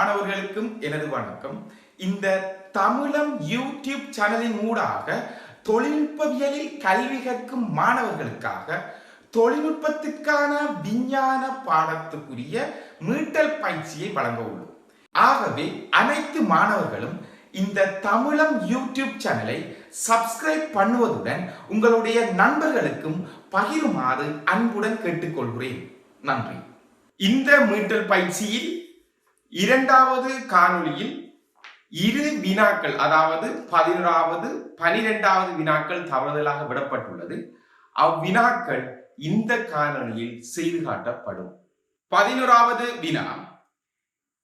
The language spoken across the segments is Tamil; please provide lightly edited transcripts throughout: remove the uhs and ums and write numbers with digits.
மாணவர்களுக்கும் எனது வணக்கம். இந்த தமிழம் யூடியூப் சேனலின் ஊடாக தொழில்நுட்பவியலில் கல்வி கற்கும் மாணவர்களுக்காக தொழில்நுட்பத்திற்கான விஞ்ஞான பாடத்துக்குரிய மீட்டல் பயிற்சியை வழங்க உள்ளோம். ஆகவே அனைத்து மாணவர்களும் இந்த தமிழம் யூடியூப் சேனலை சப்ஸ்கிரைப் பண்ணுவதுடன் உங்களுடைய நண்பர்களுக்கும் பகிருமாறு அன்புடன் கேட்டுக்கொள்கிறேன். நன்றி. இந்த மீட்டல் பயிற்சியில் இரண்டாவது காணொளியில் இரு வினாக்கள், அதாவது 11வது 12வது வினாக்கள் தவறுதலாக விடப்பட்டுள்ளது. அவ்வினாக்கள் இந்த காணொளியில் செய்து காட்டப்படும். 11வது வினா,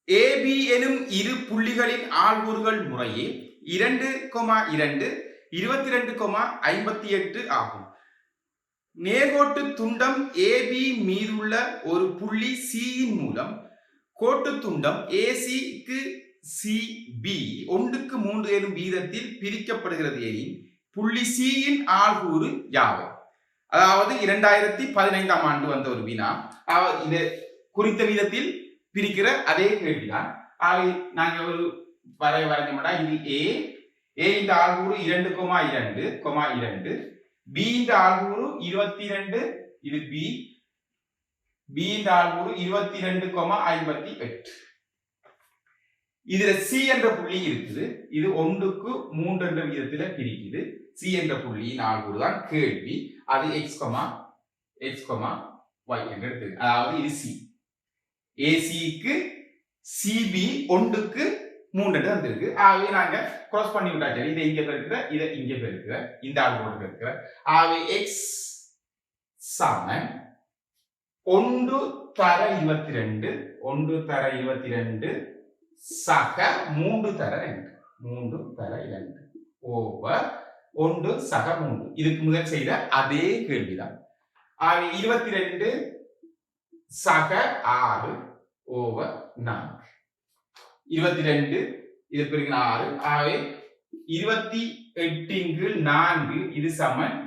AB எனும் இரு புள்ளிகளின் ஆள்கூறுகள் முறையே 2,2 22,58 ஆகும். நேர்கோட்டு துண்டம் AB மீதுள்ள ஒரு புள்ளி C இன் மூலம் கோட்டு துண்டம் AC-க்கு CB 1:3 எனும் வீதத்தில் பிரிக்கப்படுகிறது எனில் புள்ளி C இன் ஆள்கூறு யாவை? அதாவது 2015ஆம் ஆண்டு வந்த ஒரு வினா. இது குறித்த வீதத்தில் பிரிக்கிற அதே கேள்விதான். நாங்கள் ஒரு வரைஞ்சோம்னா இது A இந்த ஆள்கூறு 2,2, B இந்த ஆள்கூறு 22, இது B இந்த ஆள்கூறு 22,58. இதுல C என்ற புள்ளி இருக்குது. இது 1:3 என்ற விதத்துல பிரிக்குது. C என்ற புள்ளியின் ஆள்கூறு தான் கேள்வி. அது x, y என்று எடுத்து, அதாவது இது C. AC-க்கு CB 1:3 வந்திருக்கு. ஆகவே நாங்க கிராஸ் பண்ணி விட்டாச்சு. இதை இங்க பெருக்கிற, இதை இங்க பெருக்கிற, இந்த ஆள்கூறு பெருக்கிற. ஆகவே x சமன் 1/22 சக 3/2 ஓவர் 1 சக 3. இதுக்கு முதல் செய்த அதே கேள்விதான். 22 சக 6 ஓவர் 4. 22 இது பிறகு 6. ஆகவே 28/4 இது சமன்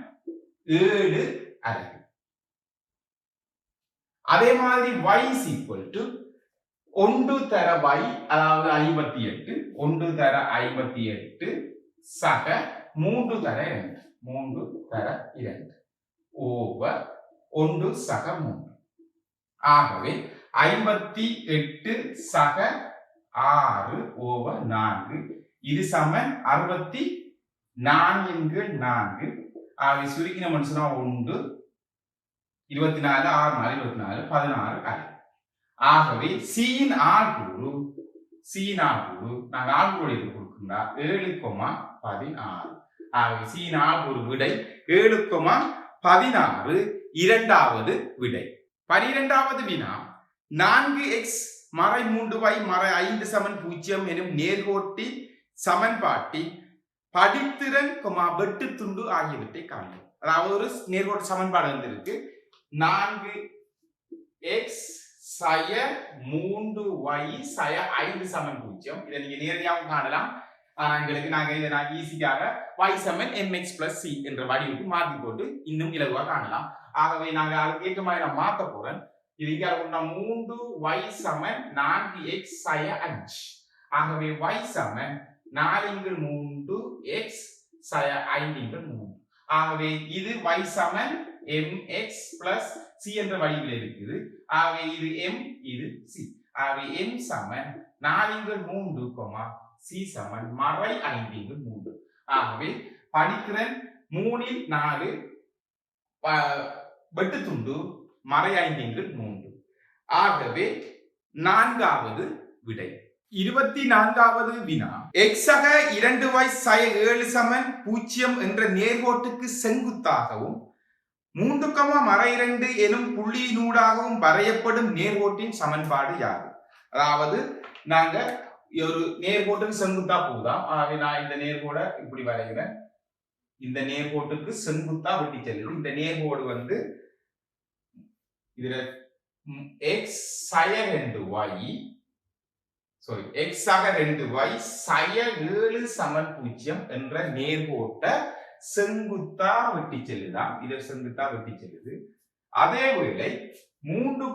7 அலகு. அதே மாதிரி y is equal to 1 தர y, அதாவது 58, 1 தர 58 சக 3 தர 2 ஓவர் 1 சக 3. ஆகவே 58 சக 6 ஓவர் 4 இது சமன் 64/4. ஆகவே சுருக்கின மனுஷனா 1 24 6 4 24 16 அலகு. ஆகவே C இன் ஆள்கூறு நாங்கள் ஆள்கூறு கொடுக்கின்றா 7,16. ஆகவே C இன் ஆள்கூறு விடை 7,16 இரண்டாவது விடை. 12வது வினா, 4x மறை 3y மறை 5 சமன் 0 எனும் நேர்கோட்டின் சமன்பாட்டின் படித்திறன் வெட்டு துண்டு ஆகியவற்றை காண்போம். அதாவது ஒரு நேர்கோட்டு சமன்பாடு இருக்கு. 4x சய 3y சய 5 சமன் 0. இதை நீங்க நேரடியாக காணலாம். நாங்க ஈஸியாக y சமன் mx plus c என்ற வடிவுக்கு மாற்றி போட்டு இன்னும் இலகுவாக காணலாம். ஆகவே நாங்க அதுக்கு ஏற்ற மாதிரி நான் மாற்ற போறேன். இது இங்க 3y சமன் 4x சய 5. ஆகவே y சமன் 4x சய 5/3. ஆகவே இது y சமன் mx plus c என்ற வடிவில் இருக்குது. ஆகவே இது m, இது c. ஆகவே m சமன் 4/3, c சமன் மறை 5/3. ஆகவே படித்திறன் 3/4 வெட்டு துண்டு மறை 5/3. ஆகவே 4வது விடை. 24வது வினா, x சக 2y சய 7 சமன் 0 என்ற நேர்கோட்டுக்கு செங்குத்தாகவும் 3,2 எனும் புள்ளியினூடாகவும் வரையப்படும் நேர்கோட்டின் சமன்பாடு யாது? அதாவது நாங்க ஒரு நேர்கோட்டுக்கு செங்குத்தா போகுதாம். ஆகவே நான் இந்த நேர்கோடை இப்படி வரைகிறேன். இந்த நேர்கோட்டுக்கு செங்குத்தா வெட்டி செல்லுது. இந்த நேர்கோடு இதுல x சய 2y x சக 2y சய 7 சமன் 0 என்ற நேர்கோட்டை செங்குத்தா வெட்டி செல்லுதான். இதை செங்குத்தா வெட்டி செல்லுது. அதே வேளை 3,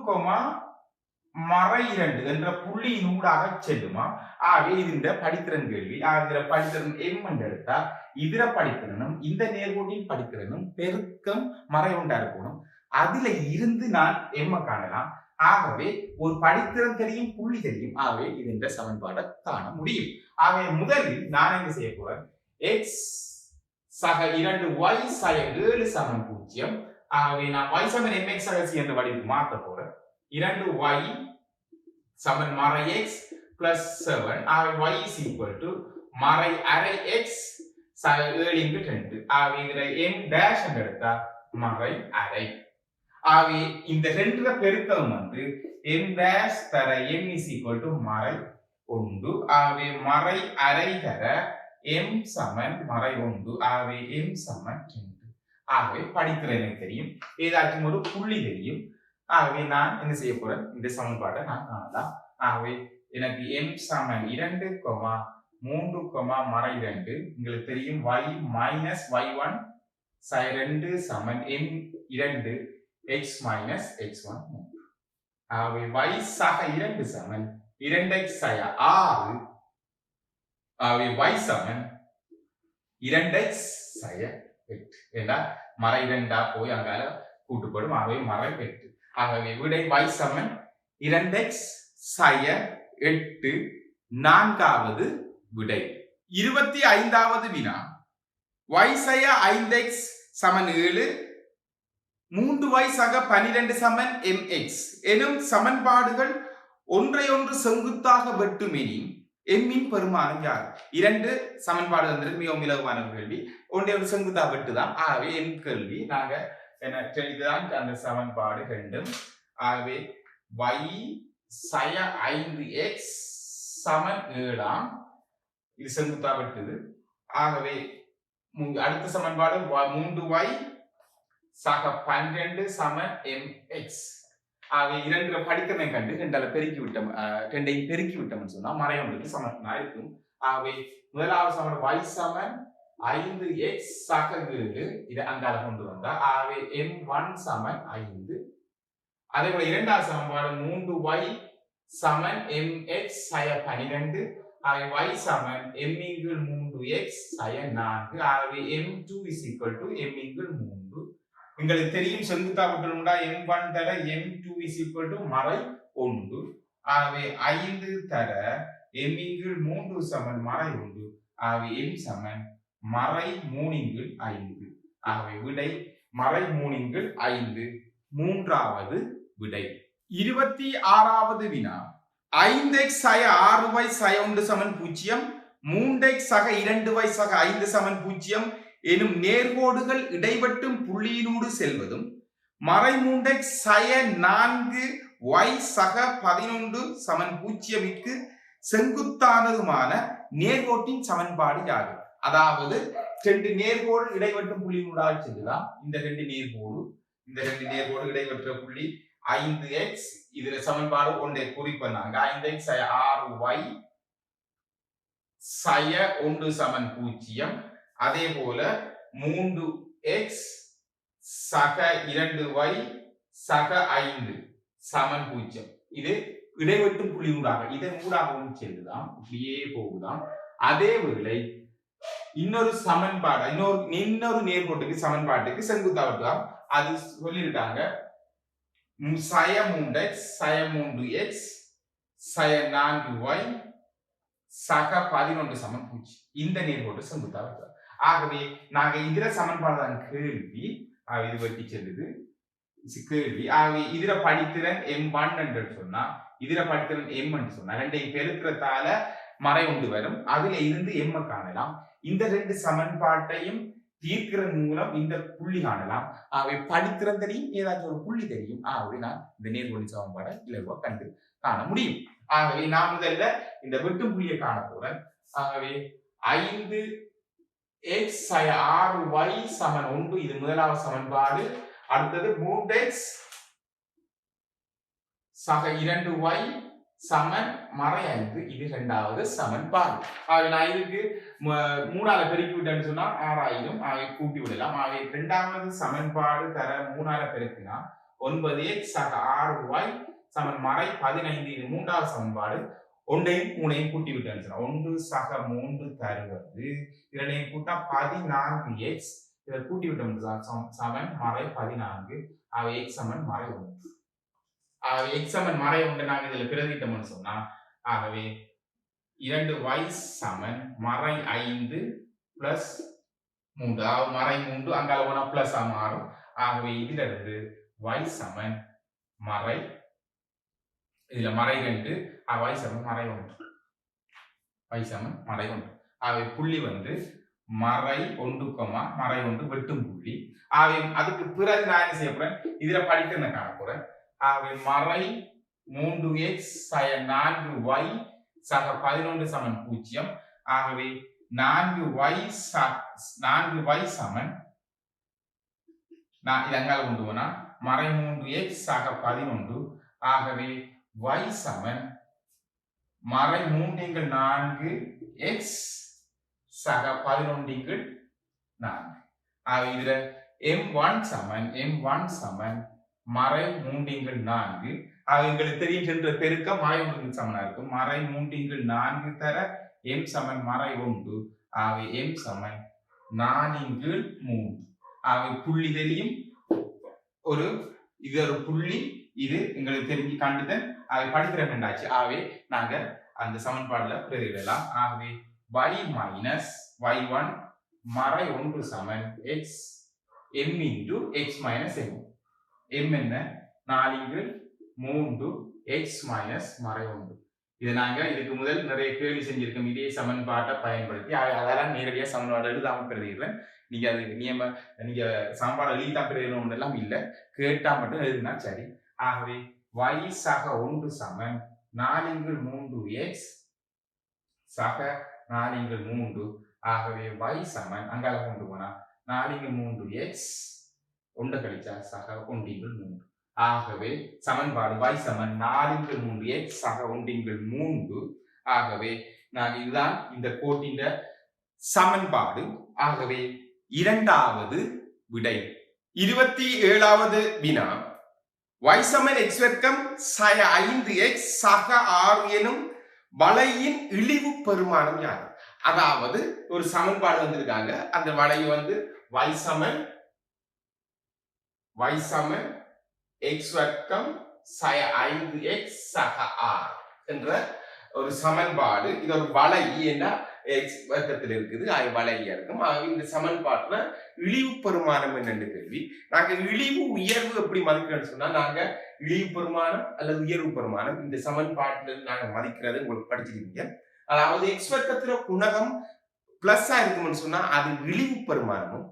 மறை 2 என்ற புள்ளியினூடாக செல்லுமா? ஆகவே இந்த படித்திறன் கேள்வி. இதுல படித்திறன் எம் எடுத்தா இதர படித்திறனும் இந்த நேர்கோட்டின் படித்திறனும் பெருக்கம் மறை 1 இருக்கணும். அதுல இருந்து நான் எம் காணலாம். ஆகவே ஒரு படித்திறன் தெரியும், புள்ளி தெரியும். ஆகவே இது என்ற சமன்பாடை காண முடியும். ஆகவே முதலில் நான் என்ன செய்ய போறேன்? x சக 2 y சக 7 சமன் 0. ஆகவே நான் y சமன் mx சக c என்ற வடிவுக்கு மாற்ற போறேன். 2y சமன் மறை x plus 7. ஆகவே y is equal to மறை அரை x சக 7 into 2. ஆகவே இதுல m dash என்று எடுத்தா மறை அரை. ஆகவே இந்த ரெண்டுல பெருக்கம் வந்து m dash தர m is equal to மறை 1. ஆகவே மறை அரை தர m சமன் மறை 1. ஆகவே m சமன் 2. ஆகவே படித்திறன் எனக்கு தெரியும், ஏதாச்சும் ஒரு புள்ளி தெரியும். ஆகவே நான் என்ன செய்ய போறேன்? இந்த சமன்பாட்டை நான் காணலாம். ஆகவே எனக்கு m சமன் 2, 3, மறை 2. உங்களுக்கு தெரியும் y minus y1 சை 2 சமன் m 2 x minus x1 3. ஆகவே y சக 2 சமன் 2x சய 6. ஆகவே y சமன் 2x சய 8. ஏண்டா மறை 2 போய் அங்கால கூட்டுப்படும். ஆகவே மறை 8. ஆகவே விடை y சமன் 2x சய 8 நான்காவது விடை. 25வது வினா y சய 5x சமன் 7 3y சக 12 சமன் mx எனும் சமன்பாடுகள் ஒன்றையொன்று செங்குத்தாக வெட்டுமெனின் எம்மின் பெருமானம் யார்? இரண்டு சமன்பாடு வந்து மிகவும் இலகுவான கேள்வி, ஒன்றையொன்று செங்குத்தாக வெட்டுதான். ஆகவே என் கேள்வி நாங்க இதுதான் அந்த சமன்பாடு ரெண்டும். ஆகவே y சய 5x சமன் 7 இது செங்குத்தா வெட்டுது. ஆகவே அடுத்த சமன்பாடு 3y சக 12 சமன் mx. ஆகவே இரண்டு படித்தனை கண்டு ரெண்டையும் பெருக்கி விட்டோம்னு சொன்னா மறையொன்றுக்கு சமனா இருக்கும். ஆகவே முதலாவது சமன் y சமன் 5x சக 7 இதை அங்கால கொண்டு வந்தா ஆகவே m1 சமன் 5. அதே போல இரண்டாவது சமன்பாடு 3y சமன் mx சய 12. ஆகவே y சமன் m இன்குள் 3x சய 4. ஆகவே m2 is equal to m இன்குள் 3. உங்களுக்கு தெரியும் செங்குத்தா வெட்டணும்டா m1 தர m2 is equal to மறை 1. ஆகவே 5 தர m இன்குள் 3 சமன் மறை 1. ஆகவே m சமன் மறை 3 இன்குள் 5. ஆகவே விடை மறை 3 இன்குள் 5 மூன்றாவது விடை. 26வது வினா 5x சய 6y சய 1 சமன் 0 3x சக 2y சக 5 சமன் 0 எனும் நேர்கோடுகள் இடைவெட்டும் புள்ளியினூடு செல்வதும் மறை 3x சய 4y சக 11 சமன் 0க்கு செங்குத்தானதுமான நேர்கோட்டின் சமன்பாடு யாது? அதாவது ரெண்டு நேர்கோடு இடைவெட்டும் புள்ளியினூடாக செல்லுதான். இந்த ரெண்டு நேர்கோடு இடைவெற்ற புள்ளி 5x இதுல சமன்பாடு ஒன்றை குறிப்பனாங்க 5x சய 6y சய 1 சமன் 0. அதே போல 3x சக 2y சக 5 சமன் 0. இது இடைவெட்டும் புள்ளி ஊடாக இதன் ஊடாகவும் செல்லுதான், இப்படியே போகுதான். அதே வேளை இன்னொரு சமன்பாடு இன்னொரு நேர்கோட்டுக்கு சமன்பாட்டுக்கு செங்குத்தா வெட்டலாம். அது சொல்லியிருக்காங்க சய 3x சய 3x சய 4y சக 11 சமன் 0. இந்த நேர்கோட்டு செங்குத்தா வெட்டலாம். ஆகவே நாங்க இதர சமன்பாடு தான் கேள்வி. இது வெட்டி செல்லுது கேள்வி. ஆகவே இதர படித்திறன் m1 என்று சொன்னா இதர படித்திறன் m என்று சொன்னா ரெண்டையும் பெருக்கிறதால மறை 1 வரும். அதுல இருந்து m காணலாம். இந்த ரெண்டு சமன்பாட்டையும் தீர்க்கிறதன் மூலம் இந்த புள்ளி காணலாம். ஆகவே படித்திறன் தெரியும், ஏதாச்சும் ஒரு புள்ளி தெரியும். ஆகவே நான் இந்த நேர்கோட்டு சமன்பாடை இலகுவா கண்டு காண முடியும். ஆகவே நான் முதல்ல இந்த வெட்டும் புள்ளியை காண போறேன். ஆகவே 5x சய 6y சமன் 1 இது முதலாவது சமன்பாடு. அடுத்தது 3x சக 2y சமன் மறை 5 இது இரண்டாவது சமன்பாடு. ஆகவே நான் இதுக்கு 3ஆல பெருக்கி விட்டேன்னு சொன்னா 6000. ஆகவே கூட்டி விடலாம். ஆகவே இரண்டாவது சமன்பாடு தர 3ஆல பெருக்கினா 9x சக 6y சமன் மறை 15. இது மூன்றாவது சமன்பாடு. ஒன்றையும் மூணையும் கூட்டி விட்டேன். 1 சக 3 தருவது 2 கூட்டா 14x. இதை கூட்டி விட்டோம் சமன் மறை 14. அவை x சமன் மறை 1. x சமன் மறை 1 நாங்கள் இதில் பிரதிட்டோம்னு சொன்னா ஆகவே 2y சமன் மறை 5 பிளஸ் 3. அதாவது மறை 3 அங்கால போனா பிளஸ் மாறும். ஆகவே இதுல இருந்து y சமன் மறை இதுல மறை 2 y சமன் மறை 1. y சமன் மறை 1. ஆகவே புள்ளி வந்து மறை 1, மறை 1 வெட்டும் புள்ளி. ஆகவே அதுக்கு பிறகு நான் என்ன செய்ய போறேன், இதுல படிக்கிறத காண போறேன். ஆகவே மறை 3x சய 4y சக 11 சமன் 0. ஆகவே 4y சமன் நான் இதங்கால கொண்டு போனா மறை 3x சக 11. ஆகவே y சமன் மறை 3x சக 11 4. ஆகவே இதுல m1 சமன் மறை 3 ஆக எங்களுக்கு தெரிகின்ற பெருக்கம் மறை 1 சமனா இருக்கும். மறை 3 4 தர m சமன் மறை 1. ஆகவே m சமன் 4 3. ஆகவே புள்ளி தெரியும் இது ஒரு புள்ளி, இது எங்களுக்கு தெரிஞ்சு கண்டுதல். ஆகவே படிக்கிற ரெண்டாச்சு. ஆகவே நாங்க அந்த சமன்பாடுல பிரதிவிடலாம். ஆகவே y மைனஸ் y1 மறை 1 சமன் x m into x minus m. m என்ன 4 3 x மைனஸ் மறை 1. இது நாங்க இதுக்கு முதல் நிறைய கேள்வி செஞ்சிருக்கோம் இதே சமன்பாட்டை பயன்படுத்தி. அதெல்லாம் நேரடியாக சமன்பாடு எழுதாம பிரதிடுறேன். நீங்க அது நீங்க சமன்பாடு எழுதிதான் பிரதிடணும் எல்லாம் இல்லை, கேட்டா மட்டும் எழுதினா சரி. ஆகவே y சக 1 சமன் 4 3x சக 4 3. ஆகவே y சமன் அங்கால கொண்டு போனா 4 3x 1 கழிச்சா சக 1 3. ஆகவே சமன்பாடு y சமன் 4 3x சக 1 3. ஆகவே நான் இதுதான் இந்த கோட்டின் சமன்பாடு. ஆகவே இரண்டாவது விடை 27வது வினா y சமன் x வர்க்கம் சய 5x சக 6 எனும் வளையின் இழிவு பெருமானம் யார்? அதாவது ஒரு சமன்பாடு வந்திருக்காங்க. அந்த வளை வந்து y சமன் x வர்க்கம் சய 5x சக 6 என்ற ஒரு சமன்பாடு. இது ஒரு வளை என்ன x வர்க்கத்தில் இருக்குது, அது வளையா இருக்கும். இந்த சமன்பாட்டுல இழிவு பெருமானம் என்னன்னு கேள்வி. நாங்க இழிவு உயர்வு எப்படி மதிக்கிறோம்னு சொன்னா, நாங்க இழிவு பெருமானம் அல்லது உயர்வு பெருமானம் இந்த சமன்பாட்டுல நாங்க மதிக்கிறது உங்களுக்கு படிச்சிருக்கீங்க. அதாவது x வர்க்கத்துல குணகம் பிளஸ்ஸா இருக்கும்னு சொன்னா அது இழிவு பெருமானமும்,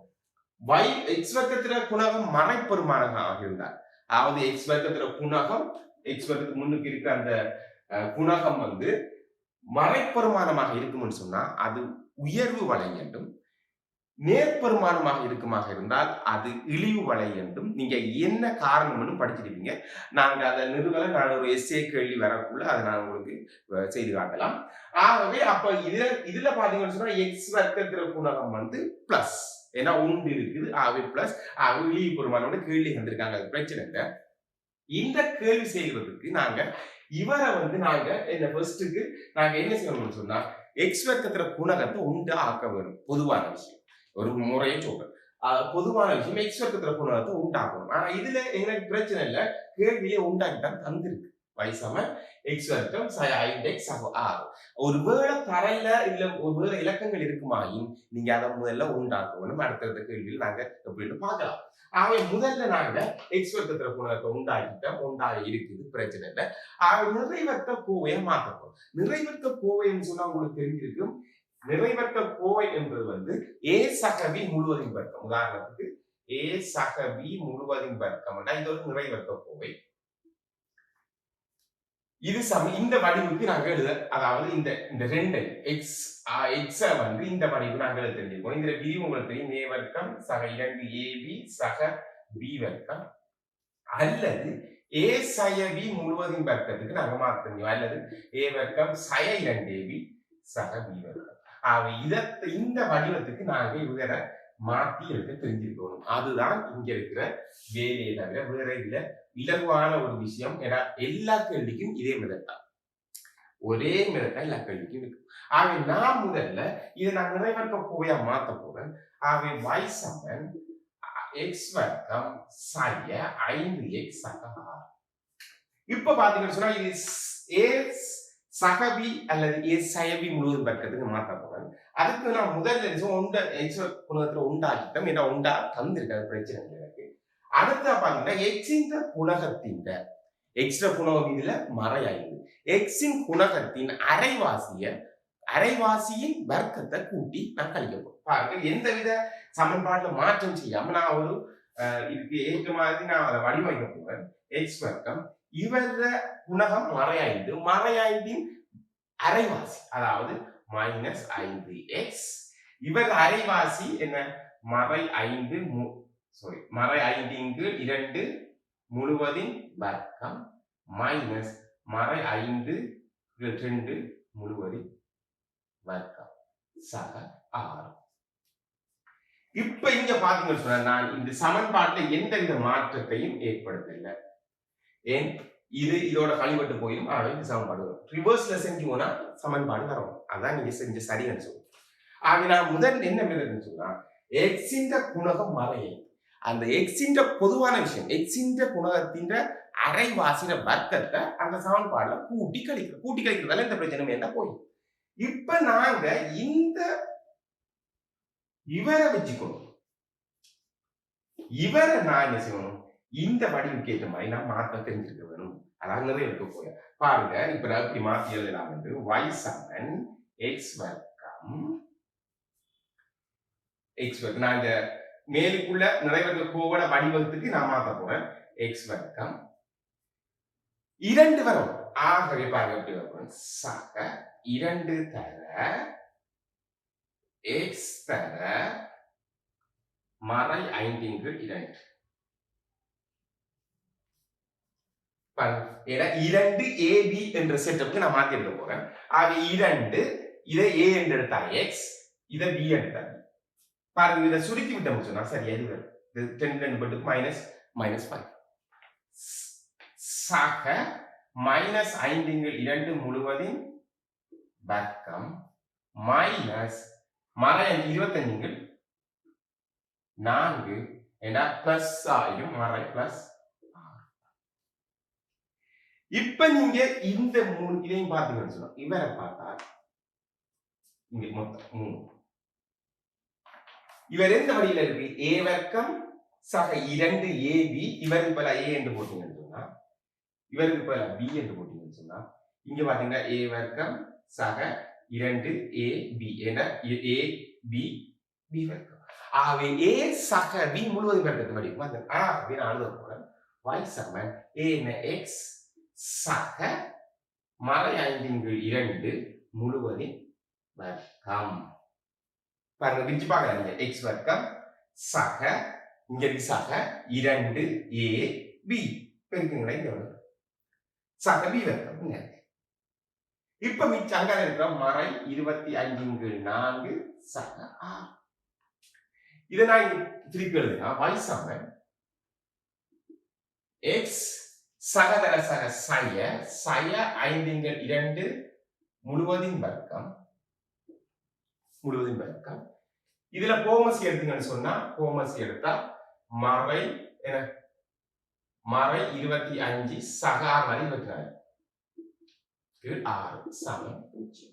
x வர்க்கத்துல குணகம் மறை பெருமானமாக இருந்தார். அதாவது x வர்க்கத்துல குணகம் x வர்க்கத்துக்கு முன்னுக்கு இருக்கிற அந்த குணகம் வந்து மறைப்பெருமானமாக இருக்கும்னு சொன்னா அது உயர்வு வளை என்றும், நேர்பெருமானமாக இருக்குமாக இருந்தால் அது இழிவு வளை என்றும் நீங்க என்ன காரணம்னு படிச்சிருப்பீங்க. நாங்க அதை நிறுவல நான் ஒரு எஸ்ஏ கேள்வி வரக்குள்ள அதை நான் உங்களுக்கு செய்து காட்டலாம். ஆகவே அப்ப இதுல பாத்தீங்கன்னு சொன்னா எக்ஸ் வர்க்கத்துல குணகம் வந்து பிளஸ், ஏன்னா ஒன்று இருக்குது. ஆகவே பிளஸ் இழிவு பெருமானோட கேள்வி வந்திருக்காங்க, அது பிரச்சனை இல்லை. இந்த கேள்வி செய்யறதுக்கு நாங்க இவரை வந்து நாங்க இந்த ஃபர்ஸ்ட்டுக்கு நாங்க என்ன செய்யணும்னு சொன்னா எக்ஸ் வர்க்கத்துல குணகத்தை உண்டா ஆக்க வேணும். பொதுவான விஷயம், ஒரு முறையை சொல்றேன். பொதுவான விஷயம் எக்ஸ் வர்க்கத்துல குணகத்தை உண்டாக்கணும். ஆனா இதுல எங்களுக்கு பிரச்சனை இல்லை, கேள்வியை உண்டாக்கிட்டான் தந்திருக்கு. y சமன் x வர்க்கம் sin 5x ஆகும். ஒருவேளை தரையில இல்ல ஒருவேளை இலக்கங்கள் இருக்குமாயின் நீங்க அதை முதல்ல உண்டாக்கணும். அடுத்த கேள்வியில் நாங்க எப்படின்னு பார்க்கலாம். ஆகவே முதல்ல நாங்க x வர்க்கத்துல குணகத்தை உண்டாகி இருக்குது, பிரச்சனை இல்லை. நிறைவர்க்க கோவையை மாற்றப்போம். நிறைவர்க்க கோவைன்னு சொன்னா உங்களுக்கு தெரிஞ்சிருக்கும். நிறைவர்க்க கோவை என்பது வந்து a சக b முழுவதின் வர்க்கம். உதாரணத்துக்கு a சக b முழுவதின் வர்க்கம், இது ஒரு நிறைவர்க்க கோவை. இது இந்த வடிவுக்கு நாங்க எழுத, அதாவது இந்த ரெண்டை எக்ஸ வந்து இந்த வடிவு நாங்க எழுத தெரிஞ்சிருக்கோம். இந்த விதி உங்களுக்கு தெரியும், a வர்க்கம் சக 2 ab சக b வர்க்கம், அல்லது a சய b முழுவதின் வர்க்கத்துக்கு நாங்க மாற்ற முடியும், அல்லது a வர்க்கம் சய 2 ab சக b வர்க்கம். இந்த வடிவத்துக்கு நாங்க இவரை மாத்தி எடுக்க தெரிஞ்சிருக்கணும். அதுதான் இங்க இருக்கிற வேலையை தவிர வேற இல்ல. இலகுவான ஒரு விஷயம். ஏன்னா எல்லா கேள்விக்கும் இதே மெத்தட், ஒரே மெத்தட் எல்லா கேள்விக்கும் இருக்கு. ஆகவே நான் முதல்ல இதை நான் நிறைவேற்ற போயா மாத்த போறேன். ஆகவே y சமன் x வர்க்கம் சய 5x சக 6. இப்ப பாத்தீங்கன்னு சொன்னா இது a சகபி அல்லது a சயபி முழுவதும் வர்க்கத்துக்கு மாத்த போறேன். அதுக்கு நான் முதல்ல உண்ட x குணகத்துல உண்டாக்கிட்டோம். ஏன்னா உண்டா தந்திருக்காது, பிரச்சனை இல்லை எனக்கு. அடுத்த பாத்தீங்கன்னா எக்ஸின் குணகத்தின் எக்ஸ்ட்ரா குணகம் இதுல மறையாயிடுது. எக்ஸின் குணகத்தின் அரைவாசியின் வர்க்கத்தை கூட்டி நான் கழிக்க போறேன். பாருங்க, எந்தவித சமன்பாட்டுல மாற்றம் செய்யாம நான் ஒரு இதுக்கு ஏற்ற மாதிரி நான் அதை வடிவமைக்க போறேன். எக்ஸ் வர்க்கம் இவர குணகம் மறையாயிண்டின் அரைவாசி, அதாவது -5x. இவர் அரைவாசி என்ன, மறை 5 முழுவதின் வர்க்கம் மைனஸ் மறை 5 முழுவதின் வர்க்கம் சக 6. இப்ப இங்க பாத்தீங்கன்னு சொன்னா நான் இந்த சமன்பாட்டுல எந்தவித மாற்றத்தையும் ஏற்படுத்தல. ஏன், இதோட கழிவட்டு போயும் இந்த சமன்பாடு வரும். ரிவர்ஸ்ல செஞ்சோம்னா சமன்பாடு வரும். அதான் நீங்க செஞ்ச சரின்னு சொல்லுவோம். ஆக நான் முதல் என்ன மெத்தட்னு சொன்னா, எக்ஸின் குணகம் மறையை, அந்த எக்ஸின் பொதுவான விஷயம், எக்ஸின் குணகத்தின் அரைவாசின வர்க்கத்தை அந்த சமன்பாடுல கூட்டி கழிக்கிறதால இந்த பிரச்சனை என்ன போய். இப்ப நாங்க இந்த இவரை வச்சுக்கணும். இவரை நான் என்ன செய்யணும், இந்த வடிவுக்கு ஏற்ற மாதிரி நான் மாற்ற தெரிஞ்சிருக்க வேணும். அதான் நிறைய இருக்க போய் பாருங்க. இப்ப நான் இப்படி மாத்தி எழுதலாம் வந்து y சமன் x வர்க்கம் நான் இந்த மேலுக்குள்ள நிறைவேற்ற கோவட வடிவத்துக்கு நான் மாத்த போறேன். x வர்க்கம் 2 வரும். ஆகவே பாருங்க எப்படி வரும், சக 2 தர x தர மறை 5/2. ஏன்னா 2ab என்ற செட்டப்புக்கு நான் மாத்தி எடுக்க போறேன். ஆக 2 இதை a என்று எடுத்தா x, இதை b எடுத்தா b. பாருங்க, இதை சுருக்கி விட்டோம் சொன்னா சரியா இது வரும். 10 -5 சக -5/2 முழுவதின் வர்க்கம் மைனஸ் மறை 25/4 ஏன்னா பிளஸ் ஆயும் மறை பிளஸ். இப்ப நீங்க இந்த 3 இதையும் பாத்தீங்கன்னு சொன்னா இவரை பார்த்தா இங்க மொத்தம் 3. இவர் எந்த வழியில இருக்கு, a வர்க்கம் சக 2ab. இவருக்கு பதிலா a என்று போட்டீங்கன்னு சொன்னா, இவருக்கு பதிலா b என்று போட்டீங்கன்னு சொன்னா, இங்க பாத்தீங்கன்னா a வர்க்கம் சக 2ab என a b வர்க்கம். ஆகவே a சக b முழுவதும் வர்க்கத்து வடிவம். ஆகவே நான் எழுத போறேன் y சமன் a x சக மறை 5/2 முழுவதின் வர்க்கம். பாருங்க, விரிச்சு பார்க்கறாங்க. x வர்க்கம் சக இங்க இருக்கு சக 2ab பெருக்குங்களா, இங்க வரும் சக b வர்க்கம். இப்ப மிச்சம் அங்க இருக்கிற மறை 25/4 சக 6. இதை நான் திருப்பி எழுதுனா y சமன் x சகதர சக சய 5/2 முழுவதின் வர்க்கம். இதுல கோமசி எடுத்தீங்கன்னு சொன்னா, கோமசி எடுத்தா மறை 25 சக 24 சமம் 0.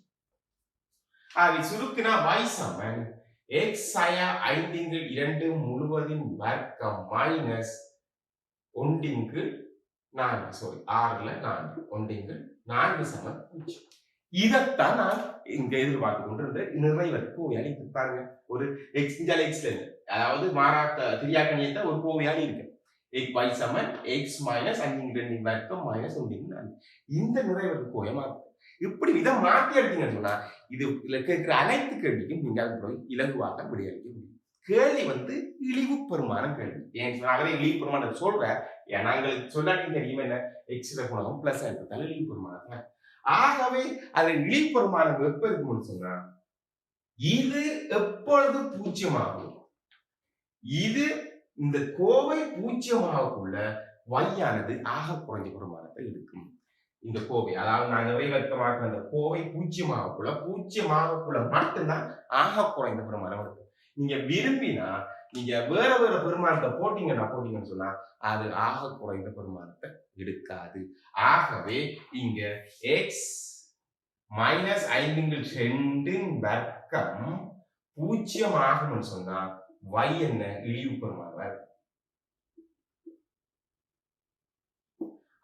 ஆக சுருக்குனா y சமன் x சய 5/2 முழுவதின் வர்க்கம் மைனஸ் 1/4 1/4 சமம் 0. இதைத்தான் நான் இங்க எதிர்பார்த்து கொண்டிருந்த நிறைவேற்று கோவையாளி பாருங்க. ஒரு எக்ஸ்ல அதாவது மாறாட்ட திரியாக்கணியத்தை ஒரு கோவையாளி இருக்கு. y சமன் x மைனஸ் 5/2 வர்க்கம் மைனஸ் 1/4. இந்த நிறைவேற்று கோவை மாற்று இப்படி இதை மாற்றி எடுத்தீங்கன்னு சொன்னா இது கேட்கிற அனைத்து கேள்விக்கும் நீங்கள் இலகுவாக விடையளிக்க முடியும். கேள்வி வந்து இழிவு பெருமான கேள்வி. ஏன் இழிவு பெருமான சொல்ற, நாங்கள் சொல்லாட்டி தெரியும் என்ன, எக்ஸ்ல குணகம் பிளஸ் எடுத்தாலும் இழிவு பெருமான. ஆகவே அது இழிவு பெருமானம் எப்ப இருக்கும்னு சொன்னா, இது எப்பொழுது பூஜ்ஜியமாகும், இது இந்த கோவை பூஜ்ஜியமாகக்குள்ள y-ஆனது ஆக குறைஞ்ச பெருமானத்தை எடுக்கும். இந்த கோவை அதாவது நான் நிறைவேற்றமாக்குற அந்த கோவை பூஜ்ஜியமாகக்குள்ள மட்டும்தான் ஆக குறைந்த பெருமானம் இருக்கும். நீங்க விரும்பினா நீங்க வேற வேற பெருமானத்தை போட்டீங்கன்னு சொன்னா அது ஆக குறைந்த பெருமானத்தை எடுக்காது. ஆகவே இங்க x மைனஸ் 5/2 வர்க்கம் 0 ஆகும்னு சொன்னா y என்ன இழிவு பெருமானம்.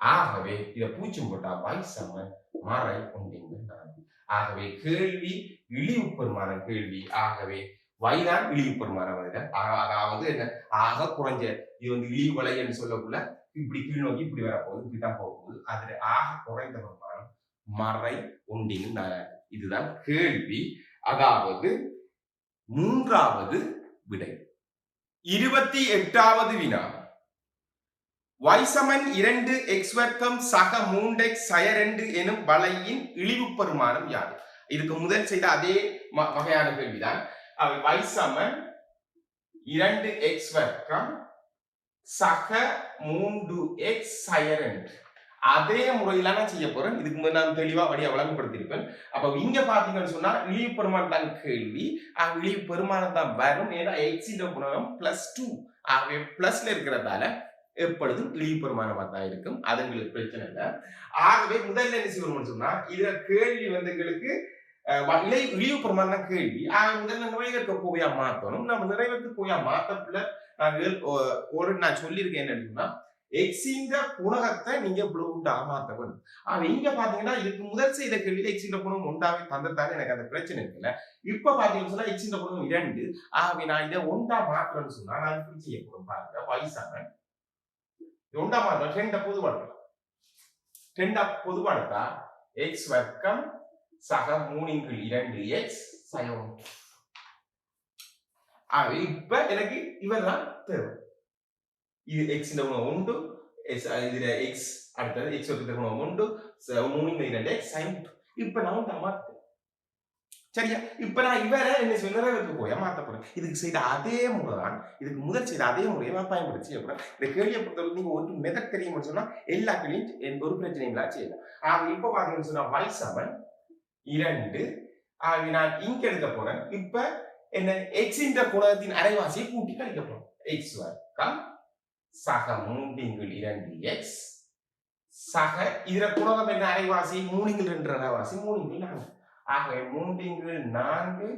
ஆகவே இத 0 போட்டா y சமன் மறை ஒன்றின் 4. ஆகவே கேள்வி இழிவு பெருமானம் கேள்வி. ஆகவே y தான் இழிவு பெருமானம். அதாவது என்ன ஆக குறைஞ்ச இது இழிவு வளையன்னு சொல்லக்குள்ள இப்படி கீழ் நோக்கி இப்படி வரப்போகுது, இப்படிதான் போகுது. அதுல ஆக குறைந்த பெருமானம் மறை ஒன்றின் 4. இதுதான் கேள்வி. அதாவது 3வது விடை. 28வது வினா. y சமன் 2x வர்க்கம் சக 3x சய 2 எனும் வளையின் இழிவு பெருமானம் யாது? இதுக்கு முதல் செய்த அதே வகையான கேள்விதான். y சமன் 2x வர்க்கம் சக 3x சய 2 அதே முறையில நான் செய்ய போறேன். இதுக்கு முதல் நான் தெளிவா வழியா வழங்கப்படுத்திருப்பேன். அப்ப இங்க பாத்தீங்கன்னு சொன்னா இழிவு பெருமானம் தான் கேள்வி. இழிவு பெருமானம் தான் வரும். ஏன்னா x இன் குணகம் +2 ஆகவே பிளஸ்ல இருக்கிறதால எப்பொழுதும் இழிவு பெருமானமா தான் இருக்கும். அது எங்களுக்கு பிரச்சனை இல்லை. ஆகவே முதல்ல என்ன செய்யணும்னு சொன்னா இதுல கேள்வி எங்களுக்கு இழிவு பெருமானம் தான் கேள்வி. முதல்ல நிறைவேற்ற கோவையா மாத்தணும். நம்ம நிறைவேற்ற கோவையா மாத்தக்குள்ள நான் சொல்லியிருக்கேன் என்னன்னு சொன்னா எக்ஸ் இந்த குணகத்தை நீங்க உண்டா மாத்த வேண்டும். இங்க பாத்தீங்கன்னா இதுக்கு முதல் செய்த கேள்வியில எக்ஸ் இந்த குணம் உண்டாவே தந்ததால எனக்கு அந்த பிரச்சனை இருக்குல்ல. இப்ப பாத்தீங்கன்னு சொன்னா எக்ஸ் இந்த குணம் 2. ஆகவே நான் இதை ஒன்றா மாற்றணும்னு சொன்னா நான் இப்படி செய்ய போறோம் பாருங்க. வயசான ஒன்றா மாற்றம் 2 பொதுவாடுத்தலாம். 2 பொதுவாடுத்தா x வர்க்கம் சக 3/2x சய 1. இப்ப எனக்கு இவர்தான் தேவை. இது x இந்த குணம் 1, இதுல x அடுத்தது x வர்க்கத்துக்கு குணம் 1, 3/2x sin 2. இப்ப நான் மாத்தேன். சரியா? இப்ப நான் இவரை என்ன நிறைவேற்ற போய் மாத்த போறேன். இதுக்கு செய்த அதே முறைதான், இதுக்கு முதல் செய்த அதே முறையை நான் பயன்படுத்தி செய்ய போறேன். இந்த கேள்வியை பொறுத்தவரை நீங்க ஒரு மெத்தட் தெரியும்னு சொன்னா எல்லா கேள்வியும் எந்த ஒரு பிரச்சனையும் இல்லா செய்யலாம். இப்ப பாத்தீங்கன்னு சொன்னா y சமன் 2 நான் இங்க எடுக்க போறேன். இப்ப என்ன x என்ற குணகத்தின் அரைவாசியை கூட்டி கழிக்க போறோம். x வர்க்கம் சக 3/2x சக இதர குணகம் என்ன அரைவாசி 3/2 அரைவாசி 3/4. ஆகவே 3/4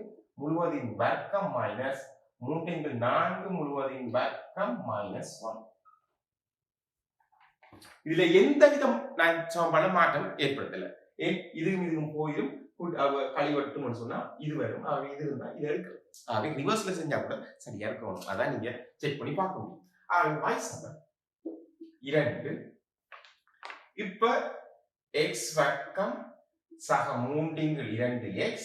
முழுவதின் வர்க்கம் மைனஸ் 3/4 முழுவதின் வர்க்கம் -1. இதுல எந்த விதம் நான் சமன்பாடு மாற்றம் ஏற்படுத்தல. இதுவும் போயிடும் கழிவட்டும்னு சொன்னா இது வரும். இது இருந்தா இது எடுக்கலாம். ரிவர்ஸ்ல செஞ்சா கூட சரியா இருக்கணும். அதான் நீங்க செக் பண்ணி பார்க்க முடியும். y சமன் 2 இப்ப x வர்க்கம் சக 3/2x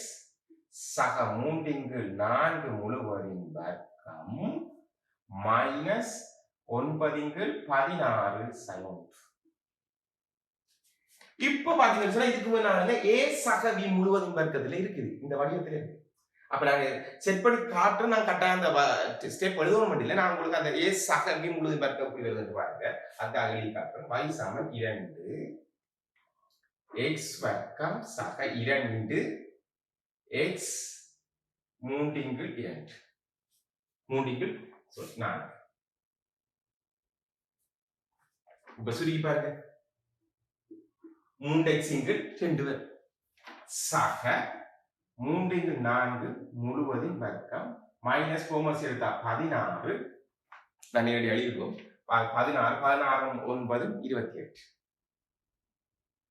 சக 3/4 முழுவதின் வர்க்கம் -9/16 sin 1. இப்ப பாத்தீங்கன்னா இதுக்கு முன்னால a சக v முழுவதின் வர்க்கத்துல இருக்குது. இந்த வடிவத்துல இருக்கு. அப்ப நாங்க செட் பண்ணி காட்டுறோம். நான் கட்டாயம் அந்த ஸ்டெப் எழுதவும் முடியல. நான் உங்களுக்கு அந்த a சக v முழுவதின் வர்க்கம் எப்படி வருதுன்னு பாருங்க. அதுக்காக எழுதி காட்டுறேன். y சமன் 2 x வர்க்கம் சக 2 x 3/2 3/4. இப்ப சுருக்கி பாருங்க. 3x/2 சக 3/4 முழுவதின் வர்க்கம் மைனஸ் கோமஸ் எடுத்தா 16. நான் நேரடி எழுதிருக்கோம். 16 16 9 28.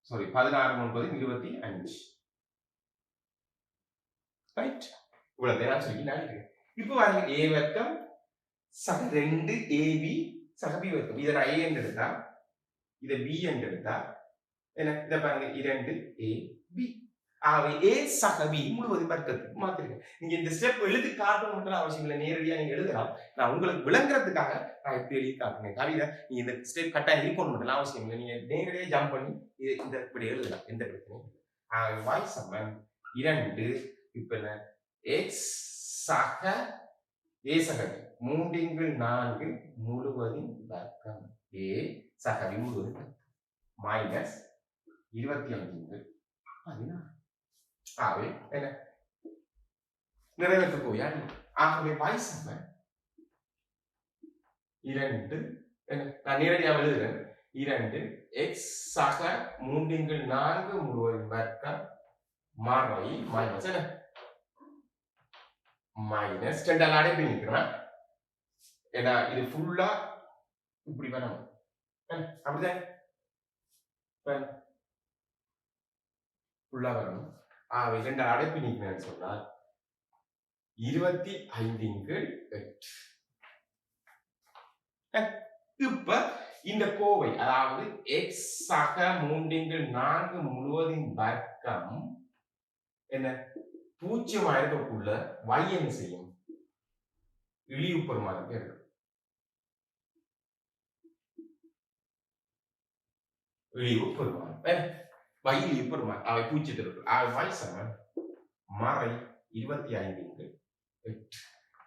சாரி 16 9 25. ரைட். இவ்வளவு நான் சொல்லி நினைக்கிறேன். இப்போ பாருங்க a வர்க்கம் சக 2 ab சக b வர்க்கம். இதை நான் a என்று எடுத்தா இதை b என்று எடுத்தா என்ன இதை பாருங்க 2ab. ஆகவே a சக b முழுவதும் வர்க்கத்துக்கு மாத்திருக்கேன். நீங்க இந்த ஸ்டெப் எழுதி காட்டணும்ன்ற அவசியம் இல்லை. நேரடியா நீங்க எழுதலாம். நான் உங்களுக்கு விளங்குறதுக்காக நான் இப்படி எழுதி காட்டுறேன். தவிர நீங்க இந்த ஸ்டெப் கட்டாயம் இருக்கணும்ன்ற அவசியம் இல்லை. நீங்க நேரடியா ஜம்ப் பண்ணி இந்த இப்படி எழுதலாம். எந்த பிரச்சனையும் இல்லை. y சமன் 2 இப்ப என்ன x சக a சக 3/4 முழுவதின் வர்க்கம் a சகவி முழுவதின் மைனஸ் 25/16. ஆகவே என்ன நிறைவேற்ற போயா? ஆகவே y சமன் 2 நான் நேரடியாக எழுதுகிறேன் 2 x சக 3/4 முழுவதின் வர்க்கம் மறை மைனஸ் என்ன மைனஸ் 2 அடைப்பு நிற்கிறேன். ஏன்னா இது ஃபுல்லா இப்படி வரணும் அப்படிதான் ஃபுல்லா வரணும். ஆகவே 2 அடைப்பு நிற்கிறேன்னு சொன்னால் 25/8. இப்ப இந்த கோவை அதாவது x சக 3/4 முழுவதின் வர்க்கம் என்ன 0 இருக்கக்குள்ள y என்ன செய்யும்? இழிவு பெருமானத்தை எடுக்கும். இழிவு பெருமானம் y இழிவு பெருமானம் அவை 0 இருக்கு. y சமன் மறை 25/8.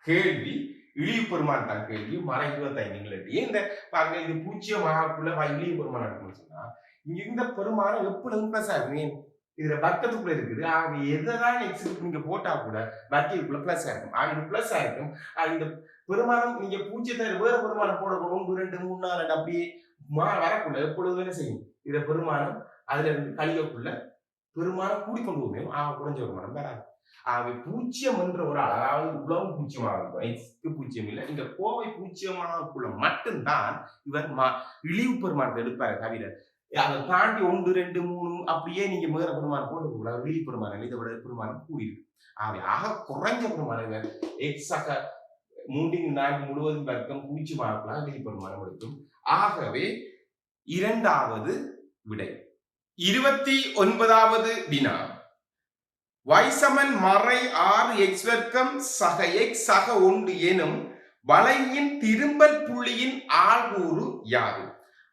கேள்வி இழிவு பெருமான் தான் கேள்வி மறை 25/8. இந்த பாருங்க இது 0 ஆகக்குள்ள y இழிவு பெருமானம் இருக்குன்னு சொன்னா இங்க இந்த பெருமானம் எப்பொழுதும் பிளஸ் ஆகும். இதுல வர்க்கத்துக்குள்ள இருக்குது. ஆகவே எதான் x நீங்க போட்டா கூட வர்க்கத்துக்குள்ள பிளஸ் ஆயிருக்கும். இது பிளஸ் ஆயிருக்கும். இந்த பெருமானம் நீங்க 0 வேற பெருமானம் போடக்கூடும் 1 2 3 4 அப்படியே வரக்குள்ள எப்பொழுதும் என்ன செய்யும்? இதுல பெருமானம் அதுல இருந்து கழிவுக்குள்ள பெருமானம் கூடிக்கொண்டு போகும். குறைஞ்ச பெருமானம் வராது. ஆகவே 0 என்ற ஒரு அதாவது உலகம் 0 இருக்கும். எக்ஸ்க்கு 0 இல்லை. இந்த கோவை 0 மட்டும்தான் இவர் இழிவு பெருமானத்தை எடுப்பாரு. தவிர அதை தாண்டி 1 2 3 அப்படியே நீங்க மேல பெருமானம் போட்டு கூடாது. இழிவு பெருமானம் இதை விட பெருமானம் கூடியிருக்கு. ஆக குறைஞ்ச பெருமானம் எக்ஸ் சக 3/4 முழுவதும் வர்க்கம் 0 ஆகலாம் இழிவு பெருமானம் எடுக்கும். ஆகவே இரண்டாவது விடை 29வது வினா y சமன் மறை 6x வர்க்கம் சக x சக 1 எனும் வளையின் திரும்பல் புள்ளியின் ஆள்கூறு யாது?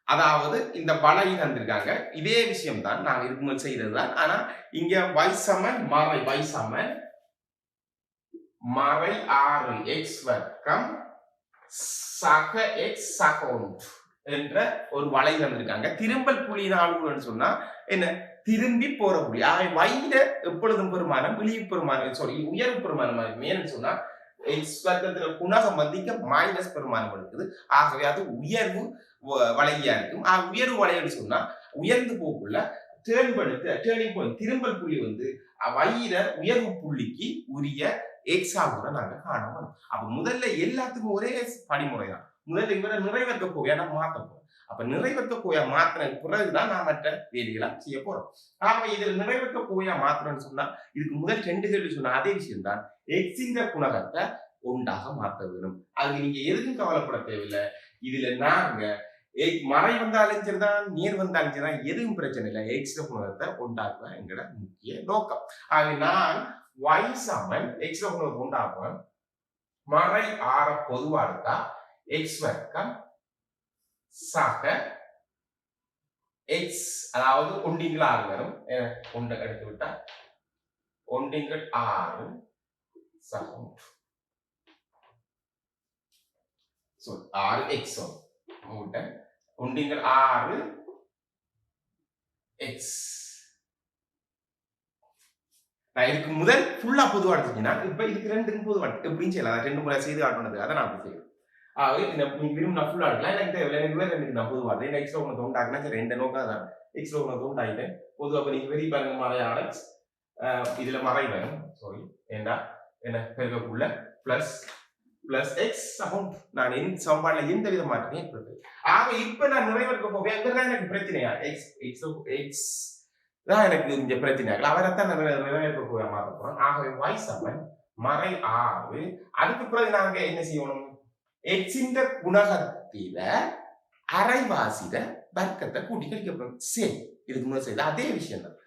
அதாவது இந்த வளை தந்திருக்காங்க. இதே விஷயம் தான் நாங்க இருக்கும்போது செய்ததுதான். ஆனா இங்க y சமன் மறை y சமன் மறை 6x வர்க்கம் சக x சக 1 என்ற ஒரு வளை தந்திருக்காங்க. திரும்பல் புள்ளியின் ஆள்கூறுன்னு சொன்னா என்ன? திரும்பி போற புள்ளி. வைட எப்பொழுதும் பெருமானம் இழிவு பெருமானம் உயர்வு பெருமானம் மேலும் சொன்னா எக்ஸ் வர்க்கத்துல குணகம் மதிக்க மைனஸ் பெருமானம் இருக்குது. ஆகவே அது உயர்வு வளையா இருக்கும். உயர்வு வளையன்னு சொன்னா உயர்ந்து போக்குள்ள டேர்னிங் பாயிண்ட் திரும்பல் புள்ளி வைர உயர்வு புள்ளிக்கு உரிய எக்ஸா கூட நாங்க காணணும். அப்ப முதல்ல எல்லாத்துக்கும் ஒரே படிமுறை தான். முதல்ல இவரை நிறைவேற்ற கோவையா நம்ம மாத்த போறோம். அப்ப நிறைவேற்ற கோவையா மாத்தின பிறகுதான் நான் மற்ற வேலைகளா செய்ய போறோம். ஆகவே இதில் நிறைவேற்ற கோவையா மாத்திரன்னு சொன்னா இதுக்கு முதல் 2 கேள்வி சொன்ன அதே விஷயம் தான். எக்ஸின் குணகத்தை ஒன்றாக மாற்ற வேணும். அதுக்கு நீங்க எதுக்கும் கவலைப்பட தேவையில்லை. இதுல நாங்க மறை வந்தாலும் சரிதான் நேர் வந்தாலும் சரிதான் எதுவும் பிரச்சனை இல்லை. எக்ஸ் குணகத்தை உண்டாக்குவேன் எங்களோட முக்கிய நோக்கம். ஆகவே நான் y சமன் எக்ஸ் குணகத்தை உண்டாக்குவேன் மறை 6 பொதுவா எடுத்தா எக்ஸ் வர்க்கம் சக x அதாவது 1/6 வரும். 1 எடுத்து விட்டா 1/6 சக 6x 1/6 x. நான் இதுக்கு முதல் ஃபுல்லா பொதுவா எடுத்துட்டீங்கன்னா இப்ப இதுக்கு 2 பொதுவா எப்படின்னு செய்யலாம். 2 முறை செய்து காட்டணும். அதை நான் அப்படி செய்யறேன். நீங்க விரும்பி நான் ஃபுல்லா எடுக்கலாம். எனக்கு தேவையில்லை. எனக்கு நான் பொதுவா இந்த எக்ஸ்ட்ரா ஒன்று தோண்டாக்குனா சரி 2 நோக்கம் தான். எக்ஸ்ட்ரா ஒன்று தோண்டாயிட்டேன். பொதுவாக நீங்க வெறி பாருங்க மறையான இதுல மறை வரும். சாரி ஏண்டா என்ன பெருக்கக்குள்ள பிளஸ் எக்ஸ் அமௌண்ட் நான் சமன்பாடுல எந்த வித மாற்றமே ஏற்படுது. இப்ப நான் நிறைவேற்ற போவேன். அங்கதான் எனக்கு பிரச்சனையா எக்ஸ் தான் எனக்கு இந்த பிரச்சனை. அவரைத்தான் நிறைவேற்ற போவேன் மாற்ற போறோம். ஆகவே y சமன் மறை 6. அதுக்கு பிறகு நாங்க என்ன செய்யணும்? எக்ஸின் குணகத்தில அரைவாசித வர்க்கத்தை கூட்டி கழிக்கப்படும். சரி இதுக்கு முதல் செய்த அதே விஷயம் தான்.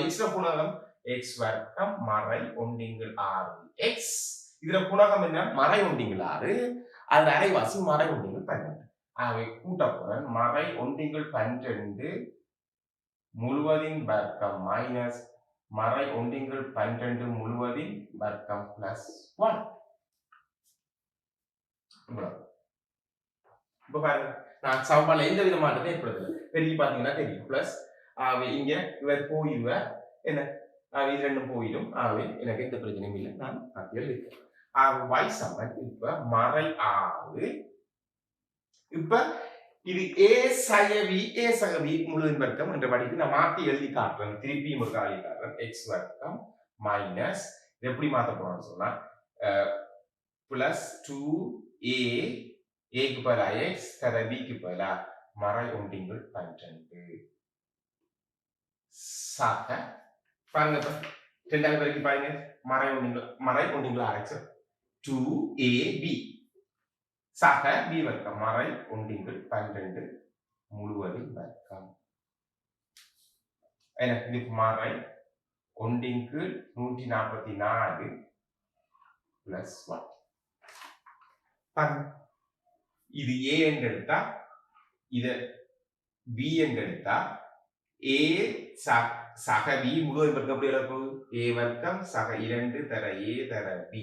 எக்ஸ் குணகம் எக்ஸ் வர்க்கம் மறை 1/6 எக்ஸ். இதுல குணகம் என்ன? மறை 1/6. அதுல அரைவாசி மறை 1/12. கூட்ட போறேன் மறை 1/12 முழுவதின் வர்க்கம் மைனஸ் மறை 1/12 முழுவதின் வர்க்கம் பிளஸ் 1. இப்ப பாருங்க நான் சமன்பாடுல எந்த வித மாற்றத்தை ஏற்படுத்தல பெருக்கி பாத்தீங்கன்னா தெரியும் பிளஸ் ஆகவே இங்க இவர் போயிடுவார் என்ன இது ரெண்டும் போயிடும் ஆகவே எனக்கு எந்த பிரச்சனையும் இல்லை நான் மாற்றியல் இருக்கேன் y சமன் இப்ப மறை 6 இப்ப இது a சக v முழுவதும் வர்க்கம் என்ற வடிக்கு நான் மாற்றி எழுதி காட்டுறேன் திருப்பியும் ஒரு காலி காட்டுறேன் x வர்க்கம் மைனஸ் எப்படி மாற்ற போறோம்னு சொன்னா பிளஸ் 2a க்கு பதிலா x தர b க்கு பதிலா மறை ஒன்றிங்கள் 12 சக பாருங்க ரெண்டாவது வரைக்கும் பாருங்க மறை ஒன்றிங்கள் rx 2ab சக b வர்க்கம் மறை ஒன்றிங்கள் 12 முழுவதும் வர்க்கம் இது மறை ஒன்றிங்கள் 144 பிளஸ் 1 பாருங்க இது a என்று எடுத்தா இது b என்று எடுத்தா a சக b முழுவதும் வர்க்கம் எப்படி எழுதும் a வர்க்கம் சக 2 தர a தர b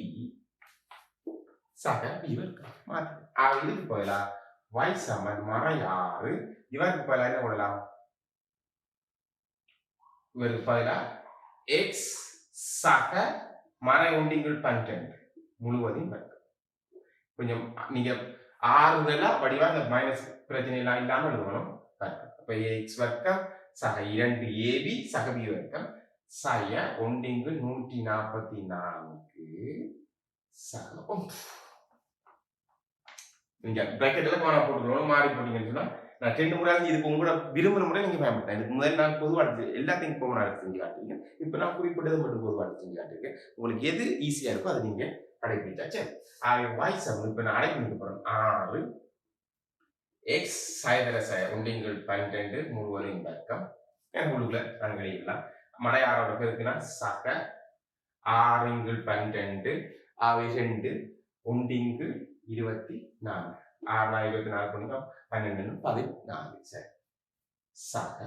சக b வர்க்கம் மாற்று இதுக்கு பதிலா y சமன் மறை 6 இவருக்கு பதிலா என்ன போடலாம் இவருக்கு பதிலா x சக மறை ஒன்றிங்கள் 12 முழுவதும் வர்க்கம் கொஞ்சம் நீங்க 6 வடிவா இந்த மைனஸ் பிரச்சனை எல்லாம் இல்லாம எழுதணும் அப்ப x வர்க்கம் சக 2ab சக b வர்க்கம் சய ஒன்றிங்கள் 144 சக 1 நீங்க பிராக்கெட்ல கோணா போட்டுக்கணும் மாறி போட்டீங்கன்னு சொன்னா நான் 2 முறை இதுக்கு உங்களோட விரும்புற முறை நீங்க பயன்படுத்தலாம் இதுக்கு முதல்ல நான் பொதுவாக எல்லாத்தையும் கோணா செஞ்சு காட்டுறீங்க இப்ப நான் குறிப்பிட்டது மட்டும் பொதுவாக செஞ்சு காட்டிருக்கேன் உங்களுக்கு எது ஈஸியா இருக்கோ அதை நீங்க கடைபிடிச்சாச்சு y சமன் இப்ப நான் அடைக்க போறேன் 6 x சயதர சய ஒன்றிங்கள் 12 முழுவதும் வர்க்கம் உங்களுக்குள்ள நான் எழுதிக்கலாம் மறை 6ஓட பெருக்குனா சக 6 12 ஆவை 2 ஒன்றிங்கள் 24 6 24 பண்ணுங்க 12 14 சரி சக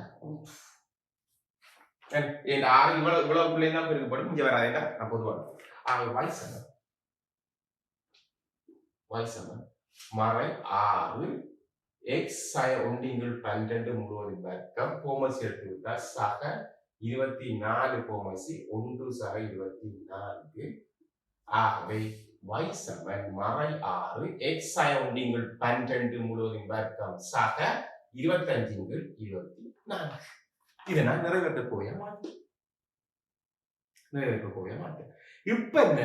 இந்த 6 இவ்வளவுக்குள்ளே தான் பெருக்கப்படும் இங்க வராதேடா நான் பொதுவாக y சமன் மறை 6 x சய ஒன்றிங்கள் 12 முழுவதும் வர்க்கம் போமசி எடுத்துவிட்டா சக 24 போமசி 1 சக 24 ஆகவே y சமன் மறை 6 x சய ஒன்றிங்கள் 12 முழுவதும் வர்க்கம் சக 25 24 இதை நான் நிறைவேற்றப் போக மாட்டேன் இப்ப என்ன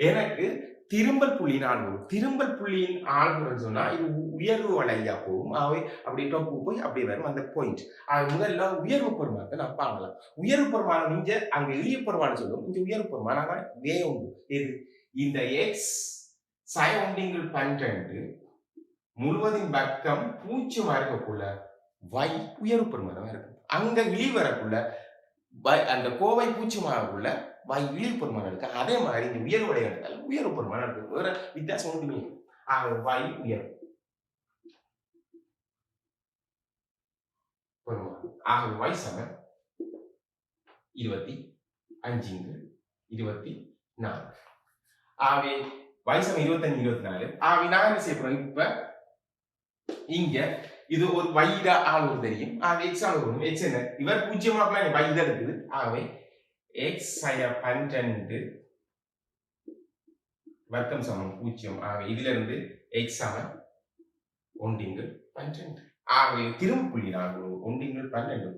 எனக்கு திரும்பல் புள்ளியின் ஆள்புறம் திரும்பல் புள்ளியின் ஆள்புறம் சொன்னா இது உயர்வு வளையா போகும் அவை அப்படி டொப்பு போய் அப்படி வரும் அந்த பாயிண்ட் முதல்ல உயர்வு பெருமானத்தை நான் பார்க்கலாம் உயர்வு பெருமானம் இங்க அங்க எளிய பெருமானம் சொல்லும் இந்த உயர்வு பெருமானம் வே உண்டு எது இந்த எக்ஸ் சய ஒன்றிங்கள் 12 முழுவதின் வர்க்கம் 0 இருக்கக்குள்ள y உயர்வு பெருமானம் இருக்கும் அங்க இழி வரக்குள்ள அந்த கோவை 0 ஆகக்குள்ள y இழிவு பெருமானம் இருக்கு அதே மாதிரி இந்த உயர்வு வளையம் எடுத்தாலும் உயர்வு பெருமானம் இருக்கு வேற வித்தியாசம் ஒன்றுமே y உயர்வு பெருமானம் ஆக y சமன் 25 24 ஆகவே y சமன் 25 24 ஆகவே நான் என்ன செய்ய போறேன் இப்ப இங்க இது ஒரு y அளவு தெரியும் ஆகவே x அளவு x என்ன இவர் 0 ஆகலாம் y தான் இருக்குது ஆகவே x சய 12 வர்க்கம் சமம் 0 ஆகவே இதுல இருந்து x சமன் ஒன்றிங்கள் 12 ஆகவே திரும்ப புள்ளி நான் ஒன்றிங்கள் 12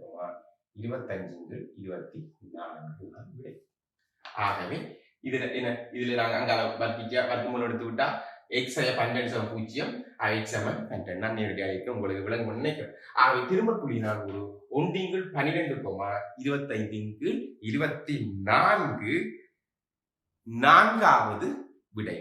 25 24 விடை ஆகவே இதுல என்ன இதுல நாங்க அங்க வர்க்கமூலம் எடுத்து விட்டா x சய 12 சமம் 0 x சமன் 12 நான் நேரடியாக இருக்க உங்களுக்கு விளங்கும் நினைக்கிறேன் ஆகவே திரும்ப புள்ளி நான் ஒன்றிங்கள் 12 25 24 நான்காவது விடை